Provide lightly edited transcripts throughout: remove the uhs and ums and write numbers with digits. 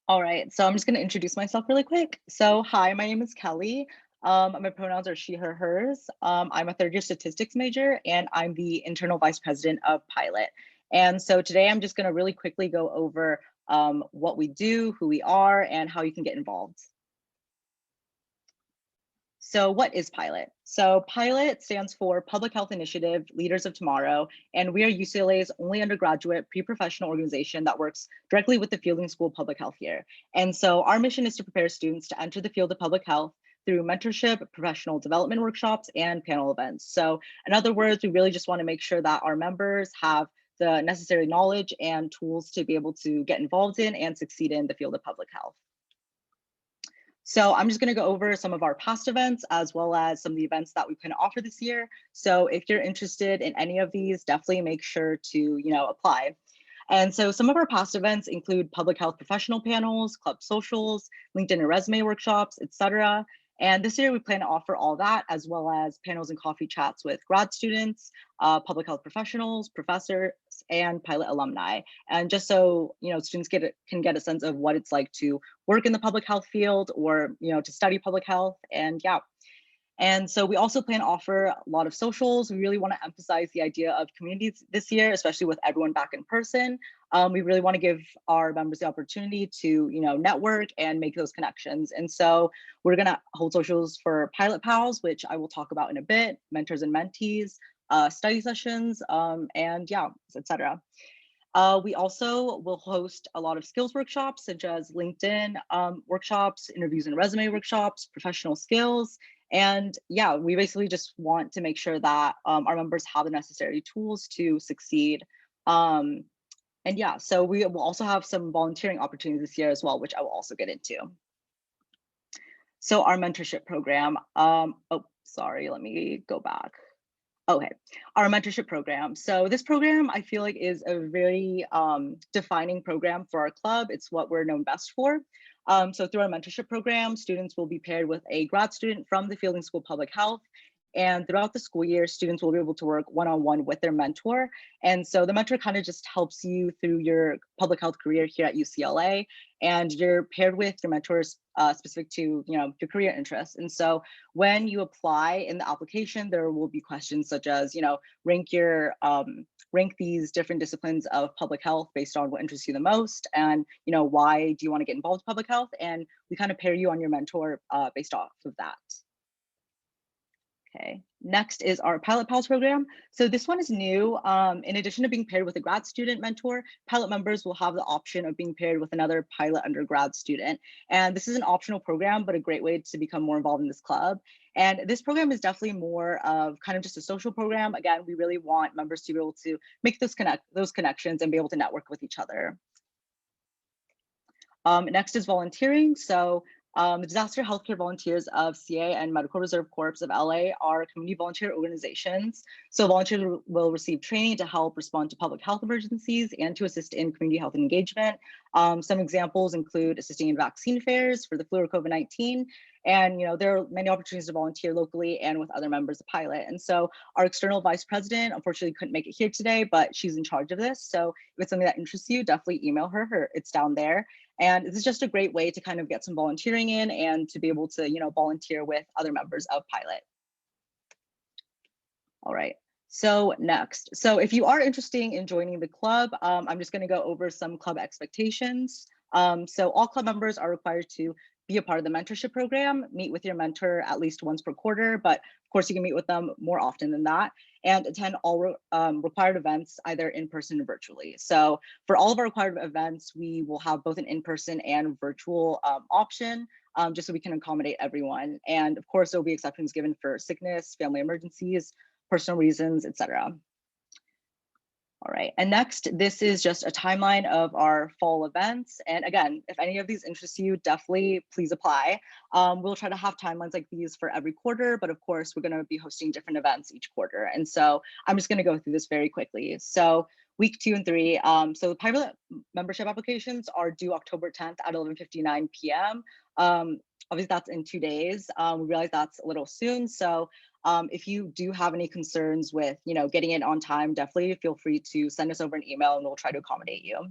All right, so I'm just going to introduce myself really quick. So, hi, my name is Kelly. My pronouns are she, her, hers. I'm a third year statistics major, and I'm the internal vice president of Pilot. And so today I'm just going to really quickly go over what we do, who we are, and how you can get involved. So what is Pilot? So Pilot stands for Public Health Initiative Leaders of Tomorrow, and we are UCLA's only undergraduate pre-professional organization that works directly with the Fielding School of Public Health here. And so our mission is to prepare students to enter the field of public health through mentorship, professional development workshops, and panel events. So in other words, we really just want to make sure that our members have the necessary knowledge and tools to be able to get involved in and succeed in the field of public health. So I'm just going to go over some of our past events as well as some of the events that we can offer this year. So if you're interested in any of these, definitely make sure to, apply. And so some of our past events include public health professional panels, club socials, LinkedIn and resume workshops, etc. And this year we plan to offer all that as well as panels and coffee chats with grad students, public health professionals, professors, and Pilot alumni. And just so students can get a sense of what it's like to work in the public health field or to study public health. And yeah. And so we also plan to offer a lot of socials. We really want to emphasize the idea of communities this year, especially with everyone back in person. We really want to give our members the opportunity to, network and make those connections. And so we're going to hold socials for Pilot Pals, which I will talk about in a bit, mentors and mentees, study sessions, and yeah, etc. We also will host a lot of skills workshops, such as LinkedIn workshops, interviews and resume workshops, professional skills. And yeah, we basically just want to make sure that our members have the necessary tools to succeed. And yeah, so we will also have some volunteering opportunities this year as well, which I will also get into. So our mentorship program, oh, sorry, let me go back. Okay, our mentorship program. So this program, I feel like, is a very defining program for our club. It's what we're known best for. So through our mentorship program, students will be paired with a grad student from the Fielding School of Public Health. And throughout the school year, students will be able to work one-on-one with their mentor. And so the mentor kind of just helps you through your public health career here at UCLA. And you're paired with your mentors specific to your career interests. And so when you apply in the application, there will be questions such as rank these different disciplines of public health based on what interests you the most, and why do you want to get involved in public health, and we kind of pair you on your mentor based off of that. Okay, next is our Pilot Pals program. So this one is new. In addition to being paired with a grad student mentor, Pilot members will have the option of being paired with another Pilot undergrad student. And this is an optional program, but a great way to become more involved in this club. And this program is definitely more of kind of just a social program. Again, we really want members to be able to make those connections and be able to network with each other. Next is volunteering. So the Disaster Healthcare Volunteers of CA and Medical Reserve Corps of LA are community volunteer organizations. So volunteers will receive training to help respond to public health emergencies and to assist in community health engagement. Some examples include assisting in vaccine fairs for the flu or COVID-19. And there are many opportunities to volunteer locally and with other members of Pilot. And so our external vice president unfortunately couldn't make it here today, but she's in charge of this. So if it's something that interests you, definitely email her. It's down there. And this is just a great way to kind of get some volunteering in and to be able to, volunteer with other members of Pilot. All right. So next, so if you are interested in joining the club, I'm just going to go over some club expectations. So all club members are required to be a part of the mentorship program, meet with your mentor at least once per quarter, but of course you can meet with them more often than that, and attend all required events either in person or virtually. So for all of our required events, we will have both an in-person and virtual option, just so we can accommodate everyone. And of course, there will be exceptions given for sickness, family emergencies, personal reasons, etc. All right, and next, this is just a timeline of our fall events. And again, if any of these interest you, definitely please apply. We'll try to have timelines like these for every quarter, but of course, we're gonna be hosting different events each quarter. And so I'm just gonna go through this very quickly. So week 2 and 3, so the Pilot membership applications are due October 10th at 11:59 p.m. Obviously that's in 2 days. We realize that's a little soon. So if you do have any concerns with, getting it on time, definitely feel free to send us over an email and we'll try to accommodate you.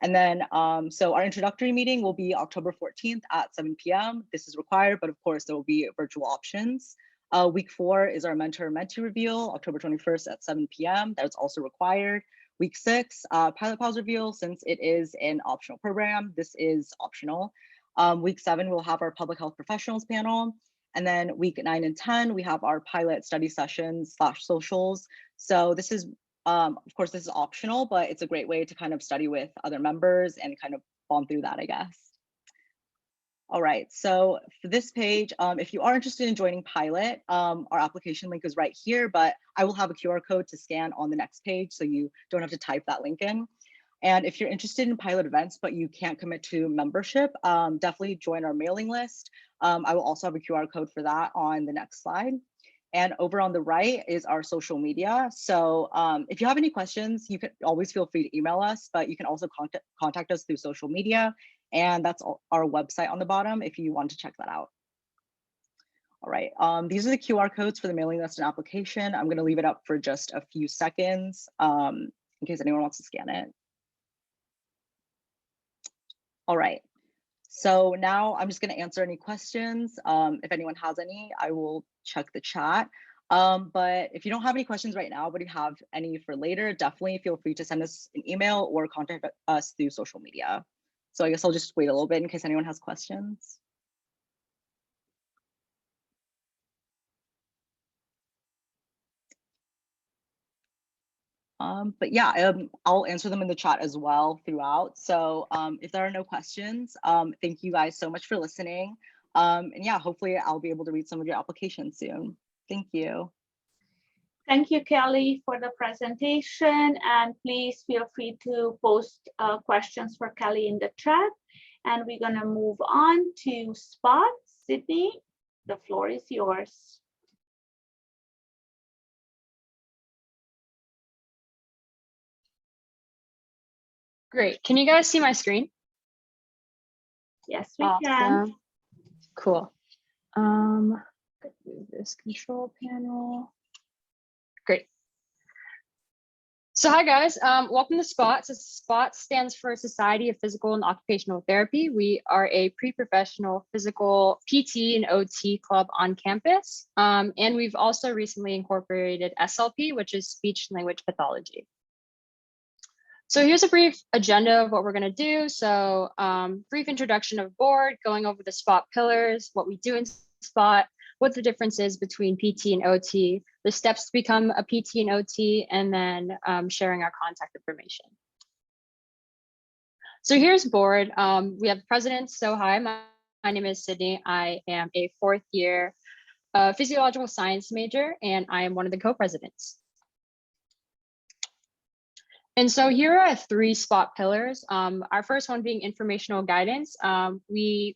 And then, so our introductory meeting will be October 14th at 7 p.m. This is required, but of course there will be virtual options. Week 4 is our mentor-mentee reveal, October 21st at 7 p.m. That's also required. Week 6, pilot pals reveal, since it is an optional program, this is optional. Week 7, we'll have our public health professionals panel. And then week 9 and 10, we have our pilot study sessions / socials. So this is, of course, this is optional, but it's a great way to kind of study with other members and kind of bond through that, I guess. All right, so for this page, if you are interested in joining Pilot, our application link is right here, but I will have a QR code to scan on the next page, so you don't have to type that link in. And if you're interested in pilot events, but you can't commit to membership, definitely join our mailing list. I will also have a QR code for that on the next slide. And over on the right is our social media. So if you have any questions, you can always feel free to email us, but you can also contact us through social media. And that's our website on the bottom if you want to check that out. All right, these are the QR codes for the mailing list and application. I'm going to leave it up for just a few seconds in case anyone wants to scan it. All right, so now I'm just going to answer any questions. If anyone has any, I will check the chat. But if you don't have any questions right now, but you have any for later, definitely feel free to send us an email or contact us through social media. So I guess I'll just wait a little bit in case anyone has questions. But yeah, I'll answer them in the chat as well throughout. So if there are no questions, thank you guys so much for listening. And yeah, hopefully I'll be able to read some of your applications soon. Thank you. Thank you, Kelly, for the presentation. And please feel free to post questions for Kelly in the chat. And we're going to move on to Spot. Sydney, the floor is yours. Great. Can you guys see my screen? Yes, we can. Cool. Move this control panel. Great. So hi guys, welcome to SPOT. So SPOT stands for Society of Physical and Occupational Therapy. We are a pre-professional physical PT and OT club on campus. And we've also recently incorporated SLP, which is speech language pathology. So here's a brief agenda of what we're going to do. So brief introduction of board, going over the SPOT pillars, what we do in SPOT, what the difference is between PT and OT, the steps to become a PT and OT, and then sharing our contact information. So here's board. We have presidents. So hi, my name is Sydney. I am a 4th year physiological science major, and I am one of the co-presidents. And so here are 3 SPOT pillars. Our first one being informational guidance. We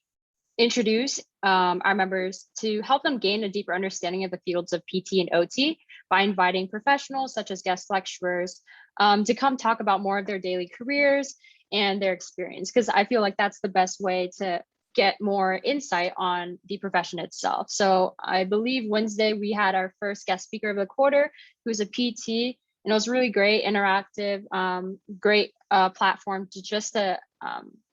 introduce our members to help them gain a deeper understanding of the fields of PT and OT by inviting professionals such as guest lecturers to come talk about more of their daily careers and their experience, because I feel like that's the best way to get more insight on the profession itself. So I believe Wednesday we had our first guest speaker of the quarter, who's a PT, and it was really great, interactive, great platform to just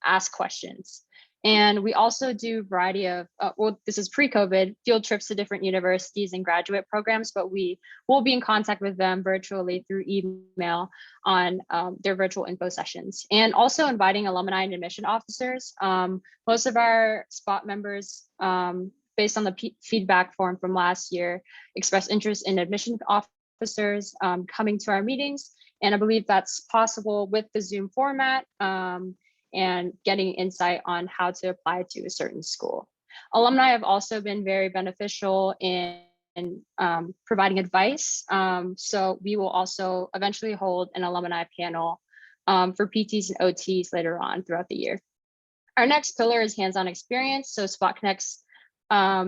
ask questions. And we also do a variety of, well, this is pre-COVID, field trips to different universities and graduate programs, but we will be in contact with them virtually through email on their virtual info sessions. And also inviting alumni and admission officers. Most of our SPOT members, based on the feedback form from last year, expressed interest in admission officers coming to our meetings. And I believe that's possible with the Zoom format. And getting insight on how to apply to a certain school. Alumni have also been very beneficial in providing advice. So we will also eventually hold an alumni panel for PTs and OTs later on throughout the year. Our next pillar is hands-on experience. So SPOT connects our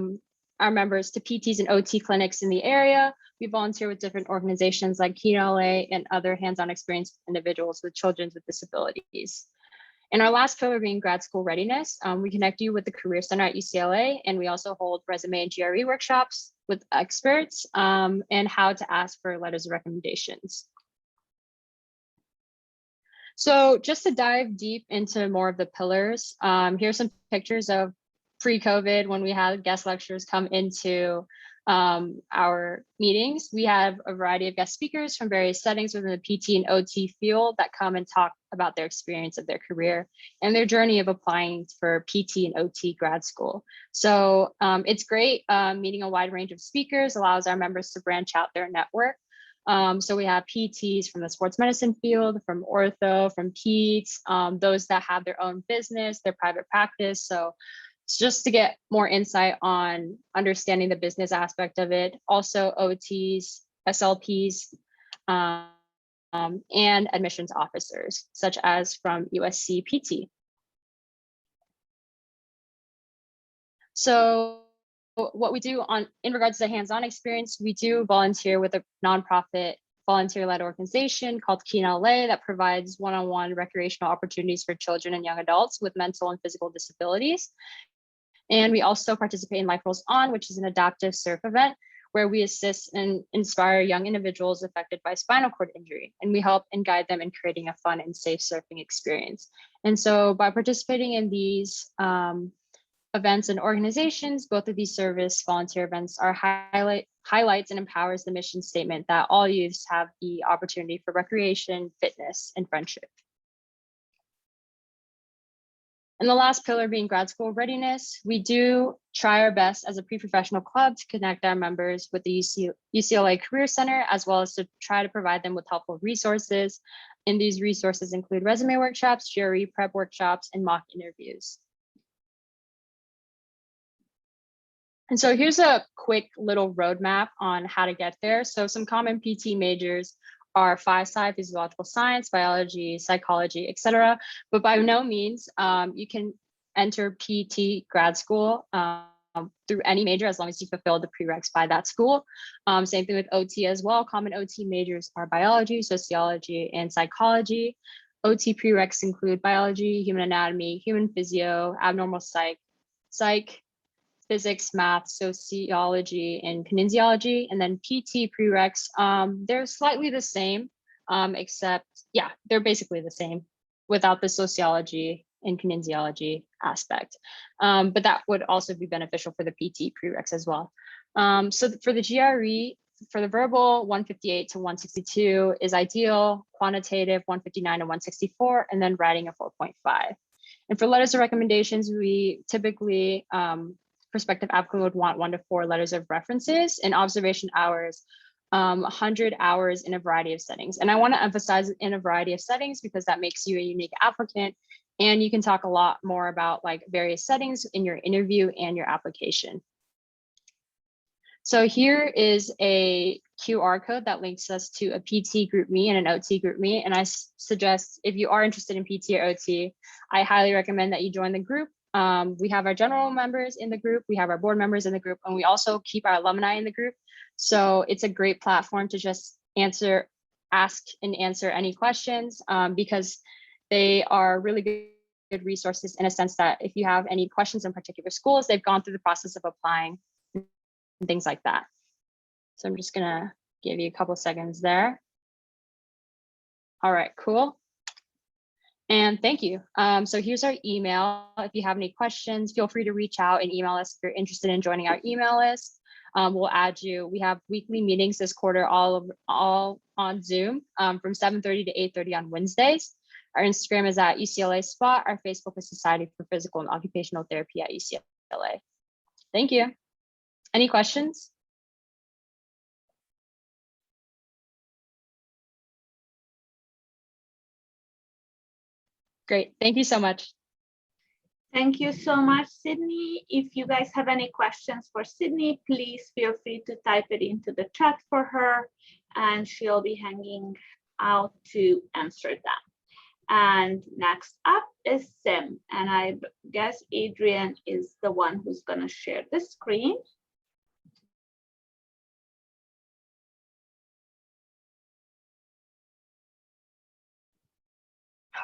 members to PTs and OT clinics in the area. We volunteer with different organizations like UCLA and other hands-on experience individuals with children with disabilities. And our last pillar being grad school readiness, we connect you with the Career Center at UCLA, and we also hold resume and GRE workshops with experts and how to ask for letters of recommendations. So just to dive deep into more of the pillars, here's some pictures of pre-COVID when we had guest lecturers come into our meetings. We have a variety of guest speakers from various settings within the PT and OT field that come and talk about their experience of their career and their journey of applying for PT and OT grad school. So it's great. Meeting a wide range of speakers allows our members to branch out their network. So we have PTs from the sports medicine field, from ortho, from peds, those that have their own business, their private practice. So it's just to get more insight on understanding the business aspect of it. Also OTs, SLPs, and admissions officers, such as from USC PT. So what we do in regards to hands-on experience, we do volunteer with a nonprofit volunteer-led organization called Keen LA that provides one-on-one recreational opportunities for children and young adults with mental and physical disabilities. And we also participate in Life Rolls On, which is an adaptive surf event where we assist and inspire young individuals affected by spinal cord injury. And we help and guide them in creating a fun and safe surfing experience. And so by participating in these events and organizations, both of these service volunteer events are highlights and empowers the mission statement that all youths have the opportunity for recreation, fitness, and friendship. And the last pillar being grad school readiness, we do try our best as a pre-professional club to connect our members with the UCLA Career Center, as well as to try to provide them with helpful resources. And these resources include resume workshops, GRE prep workshops, and mock interviews. And so here's a quick little roadmap on how to get there. So some common PT majors are PhySci, physiological science, biology, psychology, etc. But by no means, you can enter PT grad school through any major as long as you fulfill the prereqs by that school. Same thing with OT as well. Common OT majors are biology, sociology, and psychology. OT prereqs include biology, human anatomy, human physio, abnormal psych, physics, math, sociology, and kinesiology. And then PT prereqs, they're slightly the same, except, yeah, they're basically the same without the sociology and kinesiology aspect. But that would also be beneficial for the PT prereqs as well. So for the GRE, for the verbal, 158 to 162 is ideal, quantitative, 159 to 164, and then writing a 4.5. And for letters of recommendations, we typically, prospective applicant would want 1 to 4 letters of references and observation hours, 100 hours in a variety of settings. And I want to emphasize in a variety of settings because that makes you a unique applicant. And you can talk a lot more about like various settings in your interview and your application. So here is a QR code that links us to a PT group me and an OT group me. And I suggest if you are interested in PT or OT, I highly recommend that you join the group. We have our general members in the group, we have our board members in the group, and we also keep our alumni in the group. So it's a great platform to just ask and answer any questions because they are really good resources in a sense that if you have any questions in particular schools, they've gone through the process of applying and things like that. So I'm just gonna give you a couple seconds there. All right, cool. And thank you. So here's our email. If you have any questions, feel free to reach out and email us if you're interested in joining our email list. We'll add you. We have weekly meetings this quarter, all on Zoom from 7:30 to 8:30 on Wednesdays. Our Instagram is at UCLA Spot. Our Facebook is Society for Physical and Occupational Therapy at UCLA. Thank you. Any questions? Great. Thank you so much. Thank you so much, Sydney. If you guys have any questions for Sydney, please feel free to type it into the chat for her, and she'll be hanging out to answer them. And next up is Sim, and I guess Adrian is the one who's going to share the screen.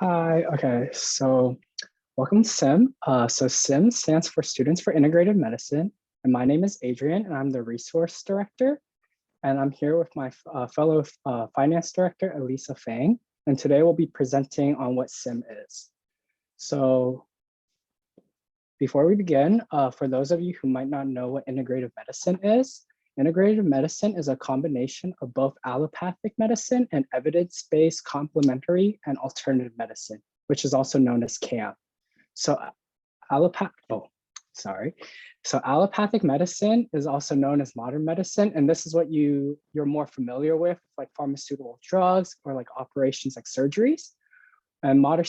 Hi, okay, so welcome to SIM. So SIM stands for Students for Integrative Medicine, and my name is Adrian, and I'm the resource director. And I'm here with my fellow finance director, Elisa Fang. and today we'll be presenting on what SIM is. So before we begin, for those of you who might not know what integrative medicine is a combination of both allopathic medicine and evidence-based complementary and alternative medicine, which is also known as CAM. So allopathic medicine is also known as modern medicine, and this is what you're more familiar with, like pharmaceutical drugs or like operations like surgeries. And modern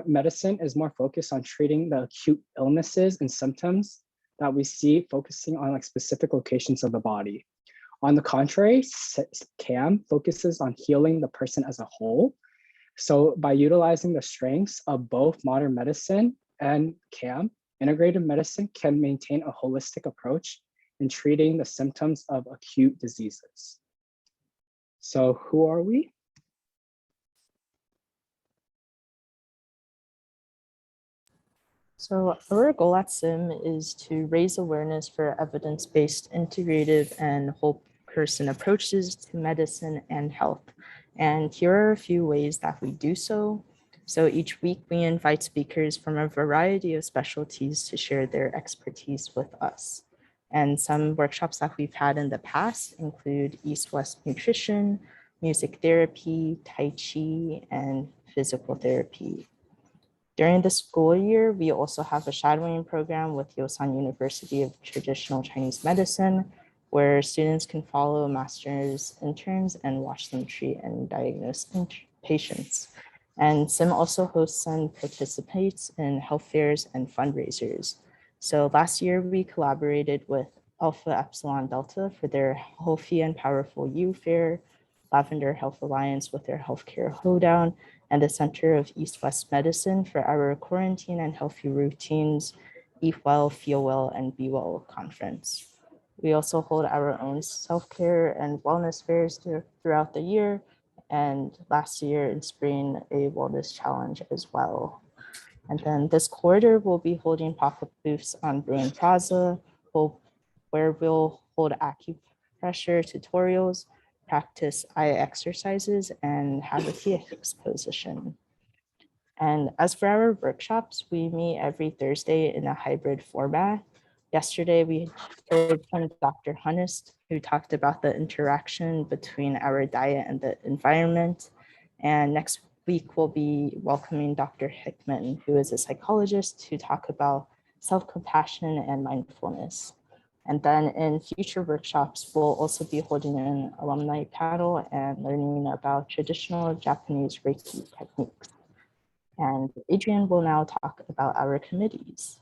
medicine is more focused on treating the acute illnesses and symptoms that we see, focusing on like specific locations of the body. On the contrary, CAM focuses on healing the person as a whole. So by utilizing the strengths of both modern medicine and CAM, integrative medicine can maintain a holistic approach in treating the symptoms of acute diseases. So who are we? So our goal at SIM is to raise awareness for evidence-based integrative and whole person approaches to medicine and health. And here are a few ways that we do so. So each week we invite speakers from a variety of specialties to share their expertise with us. And some workshops that we've had in the past include East-West nutrition, music therapy, Tai Chi, and physical therapy. During the school year, we also have a shadowing program with Yosan University of Traditional Chinese Medicine, where students can follow master's interns and watch them treat and diagnose patients. And SIM also hosts and participates in health fairs and fundraisers. So last year, we collaborated with Alpha Epsilon Delta for their Healthy and Powerful You Fair, Lavender Health Alliance with their Healthcare Hoedown, and the Center of East-West Medicine for our Quarantine and Healthy Routines, Eat Well, Feel Well, and Be Well conference. We also hold our own self-care and wellness fairs throughout the year, and last year in spring, a wellness challenge as well. And then this quarter, we'll be holding pop-up booths on Bruin Plaza, where we'll hold acupressure tutorials, practice eye exercises, and have a tea exposition. And as for our workshops, we meet every Thursday in a hybrid format. Yesterday, we heard from Dr. Hunnist, who talked about the interaction between our diet and the environment. And next week, we'll be welcoming Dr. Hickman, who is a psychologist, to talk about self-compassion and mindfulness. And then in future workshops, we'll also be holding an alumni panel and learning about traditional Japanese Reiki techniques. And Adrian will now talk about our committees.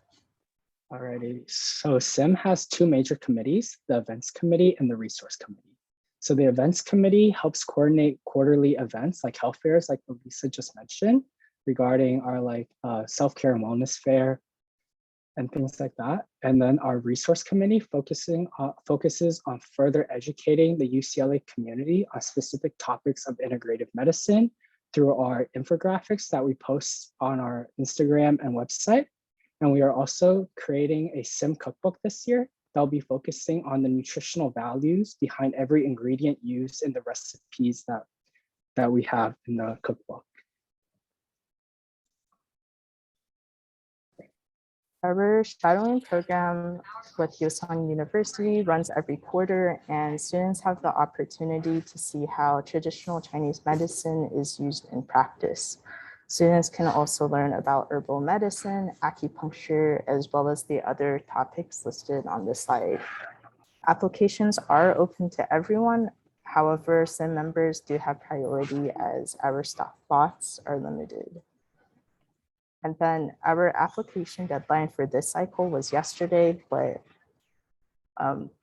Alrighty, so SIM has two major committees, the Events Committee and the Resource Committee. So the Events Committee helps coordinate quarterly events like health fairs, like Lisa just mentioned, regarding our self-care and wellness fair and things like that. And then our Resource Committee focuses on further educating the UCLA community on specific topics of integrative medicine through our infographics that we post on our Instagram and website. And we are also creating a SIM cookbook this year that'll be focusing on the nutritional values behind every ingredient used in the recipes that we have in the cookbook. Our shadowing program with Yosan University runs every quarter, and students have the opportunity to see how traditional Chinese medicine is used in practice. Students can also learn about herbal medicine, acupuncture, as well as the other topics listed on the slide. Applications are open to everyone. However, SIM members do have priority as our slots are limited. And then our application deadline for this cycle was yesterday, but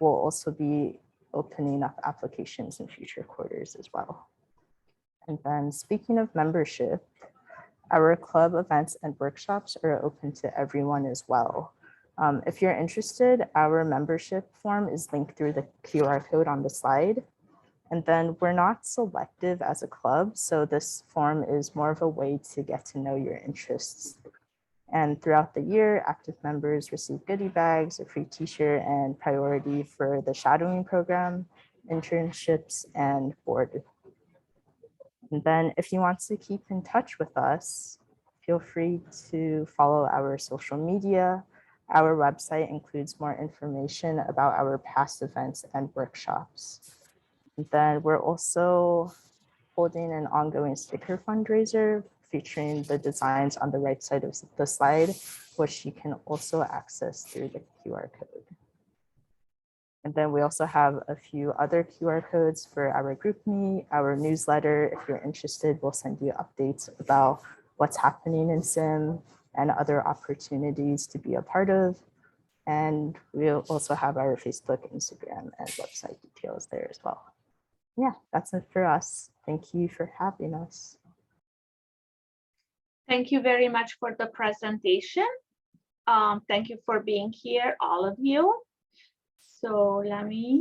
we'll also be opening up applications in future quarters as well. And then speaking of membership, our club events and workshops are open to everyone as well. If you're interested, our membership form is linked through the QR code on the slide. And then we're not selective as a club, so this form is more of a way to get to know your interests. And throughout the year, active members receive goodie bags, a free t-shirt, and priority for the shadowing program, internships, and board. And then if you want to keep in touch with us, feel free to follow our social media. Our website includes more information about our past events and workshops. And then we're also holding an ongoing sticker fundraiser featuring the designs on the right side of the slide, which you can also access through the QR code. And then we also have a few other QR codes for our group meet, our newsletter. If you're interested, we'll send you updates about what's happening in SIM and other opportunities to be a part of. And we'll also have our Facebook, Instagram, and website details there as well. Yeah, that's it for us. Thank you for having us. Thank you very much for the presentation. Thank you for being here, all of you. So let me